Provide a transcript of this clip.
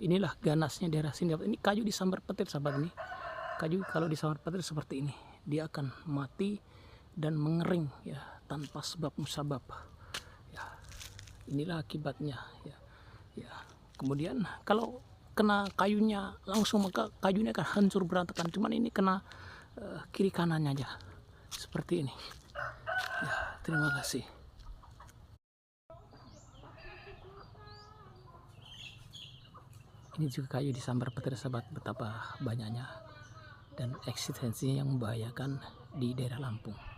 inilah ganasnya daerah sini. Ini kayu disambar petir sahabat. Ini kayu kalau disambar petir seperti ini, dia akan mati dan mengering ya tanpa sebab musabab ya. Inilah akibatnya ya. Ya, kemudian kalau kena kayunya langsung maka kayunya akan hancur berantakan. Cuman ini kena kiri kanannya aja seperti ini. Ya, terima kasih. Ini juga kayu disambar petir sahabat, betapa banyaknya dan eksistensinya yang membahayakan di daerah Lampung.